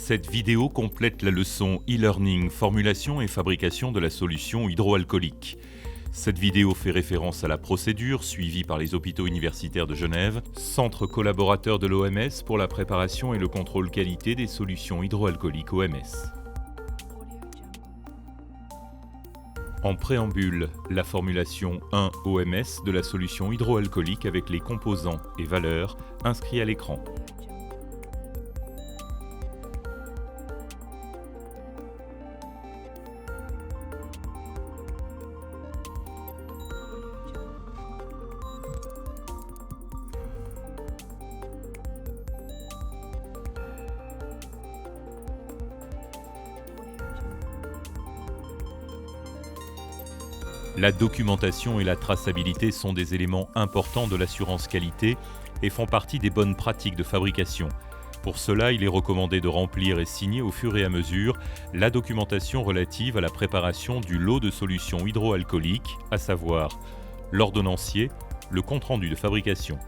Cette vidéo complète la leçon e-learning, formulation et fabrication de la solution hydroalcoolique. Cette vidéo fait référence à la procédure suivie par les hôpitaux universitaires de Genève, centre collaborateur de l'OMS pour la préparation et le contrôle qualité des solutions hydroalcooliques OMS. En préambule, la formulation 1 OMS de la solution hydroalcoolique avec les composants et valeurs inscrits à l'écran. La documentation et la traçabilité sont des éléments importants de l'assurance qualité et font partie des bonnes pratiques de fabrication. Pour cela, il est recommandé de remplir et signer au fur et à mesure la documentation relative à la préparation du lot de solutions hydroalcooliques, à savoir l'ordonnancier, le compte-rendu de fabrication.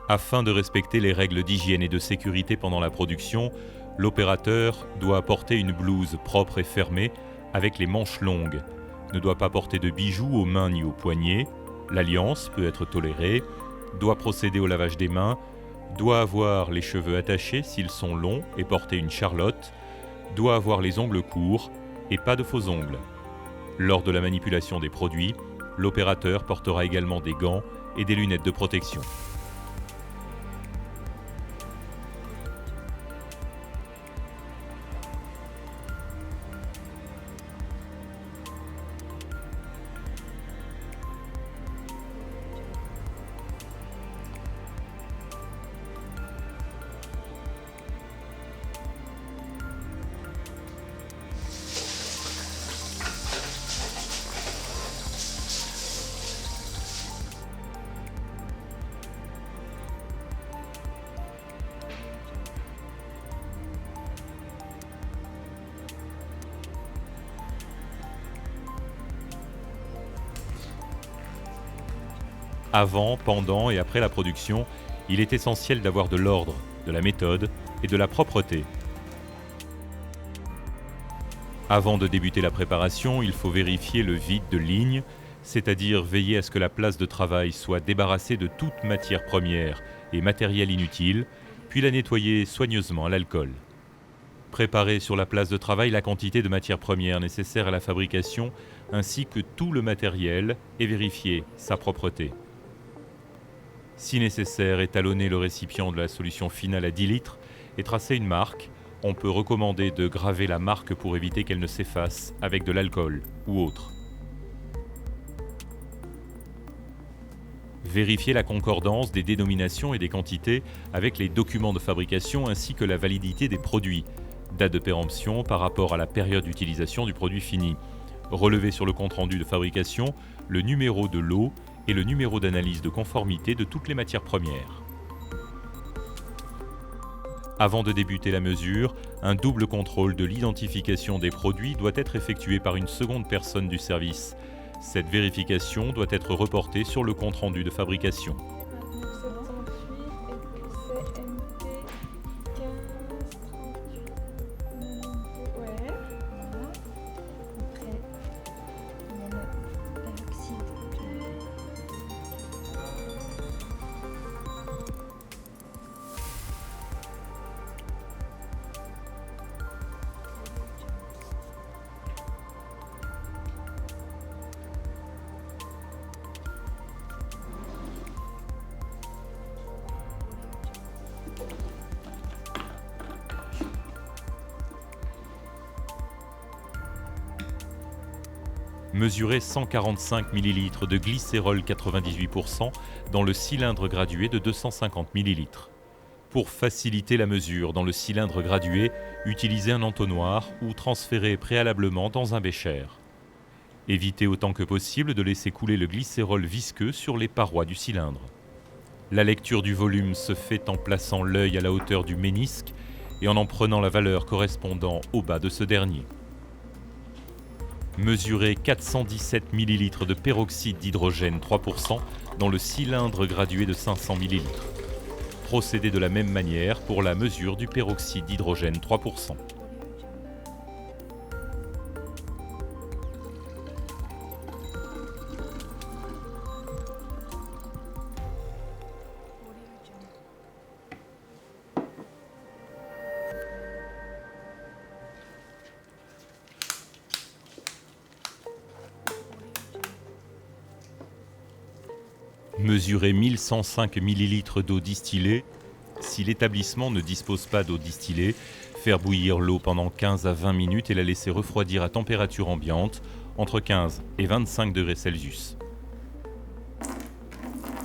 Afin de respecter les règles d'hygiène et de sécurité pendant la production, l'opérateur doit porter une blouse propre et fermée avec les manches longues, ne doit pas porter de bijoux aux mains ni aux poignets, l'alliance peut être tolérée, doit procéder au lavage des mains, doit avoir les cheveux attachés s'ils sont longs et porter une charlotte, doit avoir les ongles courts et pas de faux ongles. Lors de la manipulation des produits, l'opérateur portera également des gants et des lunettes de protection. Avant, pendant et après la production, il est essentiel d'avoir de l'ordre, de la méthode et de la propreté. Avant de débuter la préparation, il faut vérifier le vide de ligne, c'est-à-dire veiller à ce que la place de travail soit débarrassée de toute matière première et matériel inutile, puis la nettoyer soigneusement à l'alcool. Préparer sur la place de travail la quantité de matières premières nécessaires à la fabrication ainsi que tout le matériel et vérifier sa propreté. Si nécessaire, étalonner le récipient de la solution finale à 10 litres et tracer une marque. On peut recommander de graver la marque pour éviter qu'elle ne s'efface avec de l'alcool ou autre. Vérifier la concordance des dénominations et des quantités avec les documents de fabrication ainsi que la validité des produits. Date de péremption par rapport à la période d'utilisation du produit fini. Relever sur le compte-rendu de fabrication le numéro de lot et le numéro d'analyse de conformité de toutes les matières premières. Avant de débuter la mesure, un double contrôle de l'identification des produits doit être effectué par une seconde personne du service. Cette vérification doit être reportée sur le compte-rendu de fabrication. Mesurer 145 ml de glycérol 98% dans le cylindre gradué de 250 ml. Pour faciliter la mesure dans le cylindre gradué, utilisez un entonnoir ou transférez préalablement dans un bécher. Évitez autant que possible de laisser couler le glycérol visqueux sur les parois du cylindre. La lecture du volume se fait en plaçant l'œil à la hauteur du ménisque et en prenant la valeur correspondant au bas de ce dernier. Mesurez 417 ml de peroxyde d'hydrogène 3% dans le cylindre gradué de 500 ml. Procédez de la même manière pour la mesure du peroxyde d'hydrogène 3%. Mesurez 1105 ml d'eau distillée. Si l'établissement ne dispose pas d'eau distillée, faire bouillir l'eau pendant 15 à 20 minutes et la laisser refroidir à température ambiante, entre 15 et 25 degrés Celsius.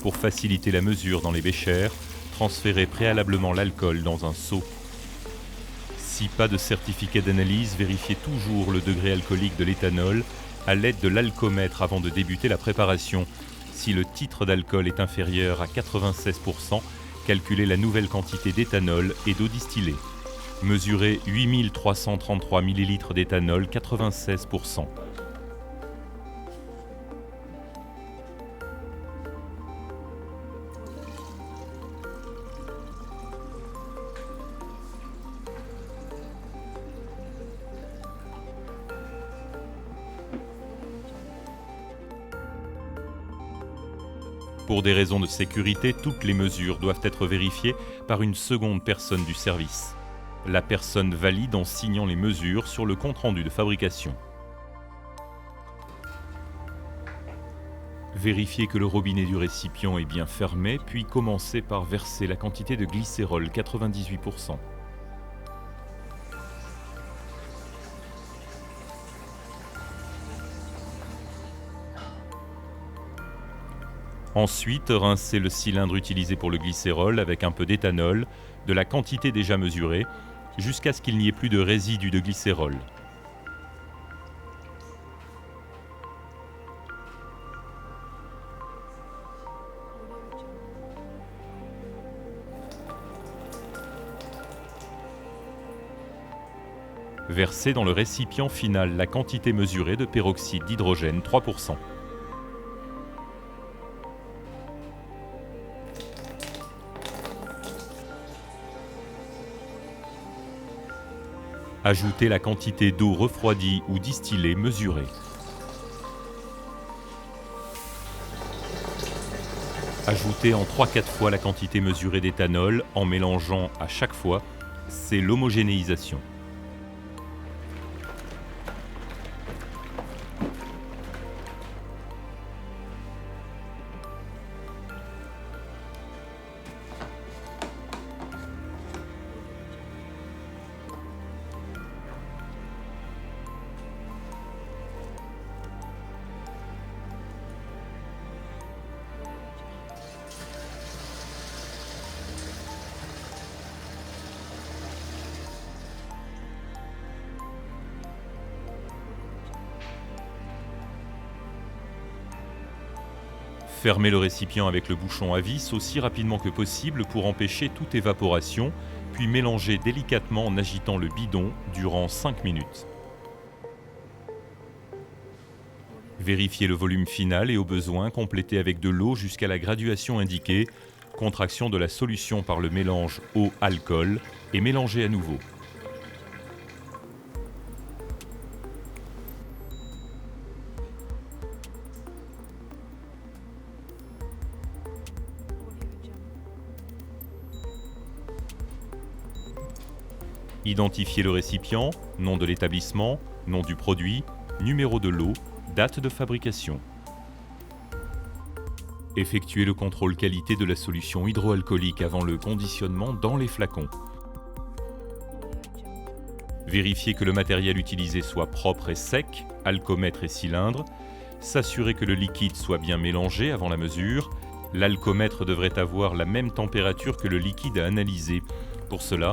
Pour faciliter la mesure dans les béchers, transférez préalablement l'alcool dans un seau. Si pas de certificat d'analyse, vérifiez toujours le degré alcoolique de l'éthanol à l'aide de l'alcomètre avant de débuter la préparation. Si le titre d'alcool est inférieur à 96%, calculez la nouvelle quantité d'éthanol et d'eau distillée. Mesurez 8333 ml d'éthanol, 96%. Pour des raisons de sécurité, toutes les mesures doivent être vérifiées par une seconde personne du service. La personne valide en signant les mesures sur le compte-rendu de fabrication. Vérifiez que le robinet du récipient est bien fermé, puis commencez par verser la quantité de glycérol 98%. Ensuite, rincez le cylindre utilisé pour le glycérol avec un peu d'éthanol, de la quantité déjà mesurée, jusqu'à ce qu'il n'y ait plus de résidus de glycérol. Versez dans le récipient final la quantité mesurée de peroxyde d'hydrogène 3%. Ajoutez la quantité d'eau refroidie ou distillée mesurée. Ajoutez en 3-4 fois la quantité mesurée d'éthanol en mélangeant à chaque fois, c'est l'homogénéisation. Fermez le récipient avec le bouchon à vis aussi rapidement que possible pour empêcher toute évaporation, puis mélangez délicatement en agitant le bidon durant 5 minutes. Vérifiez le volume final et au besoin, complétez avec de l'eau jusqu'à la graduation indiquée, contraction de la solution par le mélange eau-alcool et mélangez à nouveau. Identifiez le récipient, nom de l'établissement, nom du produit, numéro de lot, date de fabrication. Effectuez le contrôle qualité de la solution hydroalcoolique avant le conditionnement dans les flacons. Vérifiez que le matériel utilisé soit propre et sec, alcomètre et cylindre. S'assurer que le liquide soit bien mélangé avant la mesure. L'alcomètre devrait avoir la même température que le liquide à analyser. Pour cela,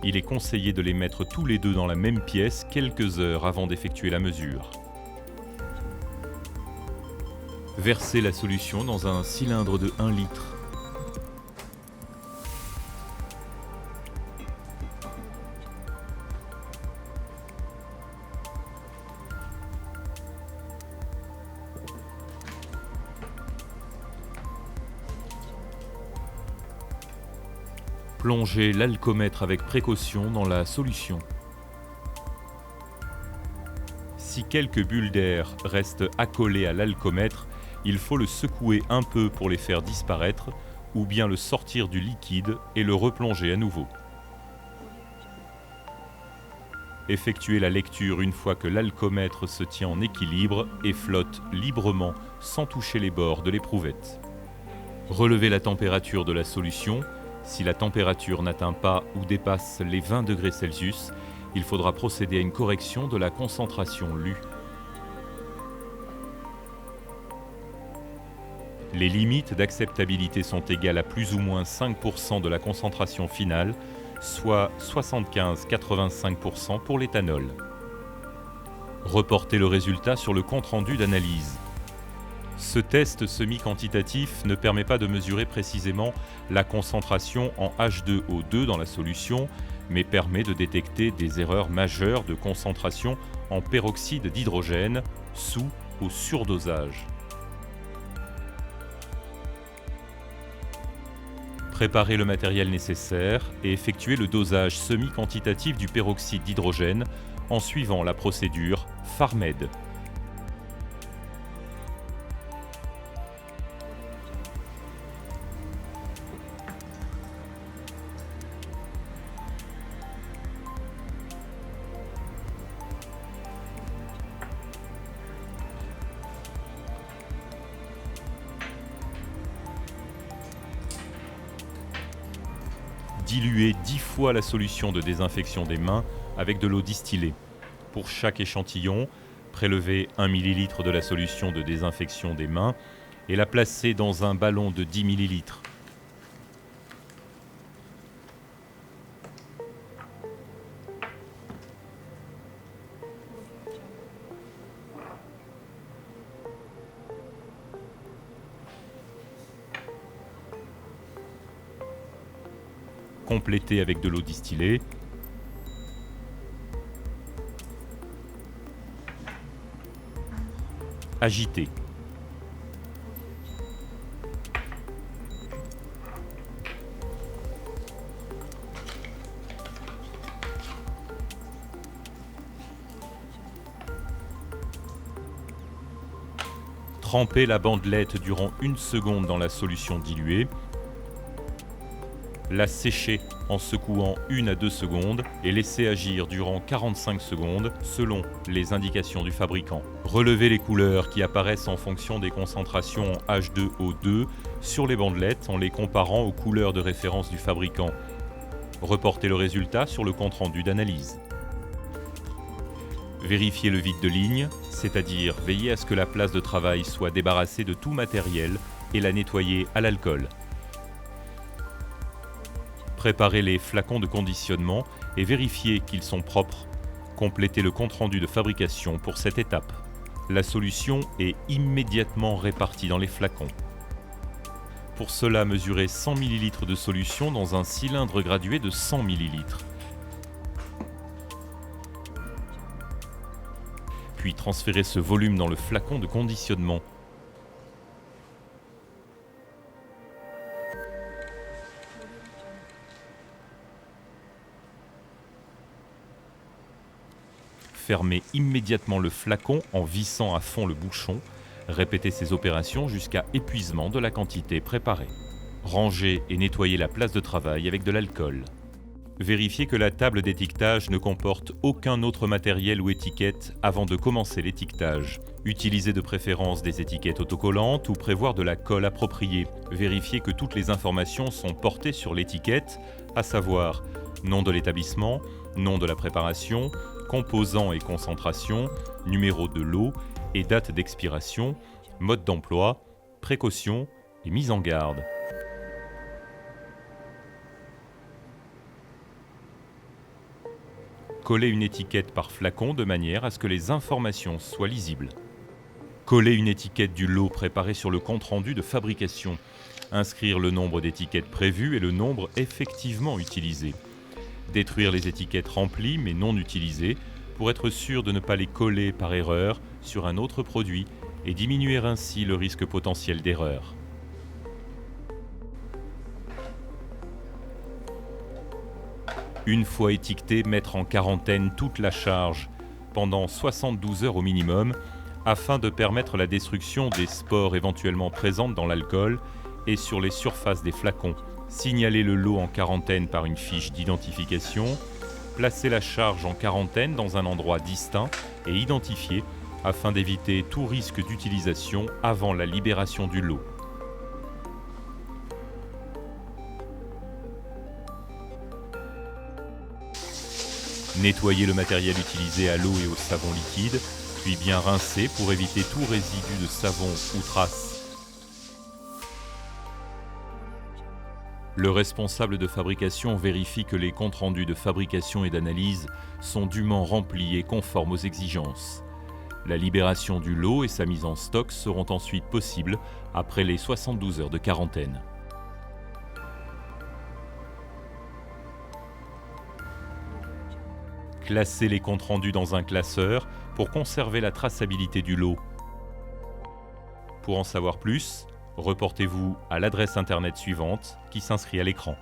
il est conseillé de les mettre tous les deux dans la même pièce quelques heures avant d'effectuer la mesure. Versez la solution dans un cylindre de 1 litre. Plongez l'alcomètre avec précaution dans la solution. Si quelques bulles d'air restent accolées à l'alcomètre, il faut le secouer un peu pour les faire disparaître, ou bien le sortir du liquide et le replonger à nouveau. Effectuez la lecture une fois que l'alcomètre se tient en équilibre et flotte librement sans toucher les bords de l'éprouvette. Relevez la température de la solution. Si la température n'atteint pas ou dépasse les 20 degrés Celsius, il faudra procéder à une correction de la concentration lue. Les limites d'acceptabilité sont égales à plus ou moins 5% de la concentration finale, soit 75-85% pour l'éthanol. Reportez le résultat sur le compte-rendu d'analyse. Ce test semi-quantitatif ne permet pas de mesurer précisément la concentration en H2O2 dans la solution, mais permet de détecter des erreurs majeures de concentration en peroxyde d'hydrogène, sous ou surdosage. Préparez le matériel nécessaire et effectuez le dosage semi-quantitatif du peroxyde d'hydrogène en suivant la procédure FARMED. Diluez 10 fois la solution de désinfection des mains avec de l'eau distillée. Pour chaque échantillon, prélevez 1 ml de la solution de désinfection des mains et la placez dans un ballon de 10 ml. Complétez avec de l'eau distillée. Agitez. Trempez la bandelette durant 1 seconde dans la solution diluée. La sécher en secouant 1 à 2 secondes et laissez agir durant 45 secondes selon les indications du fabricant. Relevez les couleurs qui apparaissent en fonction des concentrations en H2O2 sur les bandelettes en les comparant aux couleurs de référence du fabricant. Reportez le résultat sur le compte-rendu d'analyse. Vérifiez le vide de ligne, c'est-à-dire veillez à ce que la place de travail soit débarrassée de tout matériel et la nettoyer à l'alcool. Préparez les flacons de conditionnement et vérifiez qu'ils sont propres. Complétez le compte-rendu de fabrication pour cette étape. La solution est immédiatement répartie dans les flacons. Pour cela, mesurez 100 ml de solution dans un cylindre gradué de 100 ml. Puis transférez ce volume dans le flacon de conditionnement. Fermez immédiatement le flacon en vissant à fond le bouchon. Répétez ces opérations jusqu'à épuisement de la quantité préparée. Rangez et nettoyez la place de travail avec de l'alcool. Vérifiez que la table d'étiquetage ne comporte aucun autre matériel ou étiquette avant de commencer l'étiquetage. Utilisez de préférence des étiquettes autocollantes ou prévoir de la colle appropriée. Vérifiez que toutes les informations sont portées sur l'étiquette, à savoir nom de l'établissement, nom de la préparation, composants et concentration, numéro de lot et date d'expiration, mode d'emploi, précautions et mise en garde. Collez une étiquette par flacon de manière à ce que les informations soient lisibles. Coller une étiquette du lot préparé sur le compte-rendu de fabrication. Inscrire le nombre d'étiquettes prévues et le nombre effectivement utilisé. Détruire les étiquettes remplies mais non utilisées pour être sûr de ne pas les coller par erreur sur un autre produit et diminuer ainsi le risque potentiel d'erreur. Une fois étiqueté, mettre en quarantaine toute la charge pendant 72 heures au minimum afin de permettre la destruction des spores éventuellement présentes dans l'alcool et sur les surfaces des flacons. Signaler le lot en quarantaine par une fiche d'identification. Placer la charge en quarantaine dans un endroit distinct et identifié afin d'éviter tout risque d'utilisation avant la libération du lot. Nettoyer le matériel utilisé à l'eau et au savon liquide, puis bien rincer pour éviter tout résidu de savon ou trace. Le responsable de fabrication vérifie que les comptes rendus de fabrication et d'analyse sont dûment remplis et conformes aux exigences. La libération du lot et sa mise en stock seront ensuite possibles après les 72 heures de quarantaine. Classer les comptes rendus dans un classeur pour conserver la traçabilité du lot. Pour en savoir plus, reportez-vous à l'adresse internet suivante qui s'inscrit à l'écran.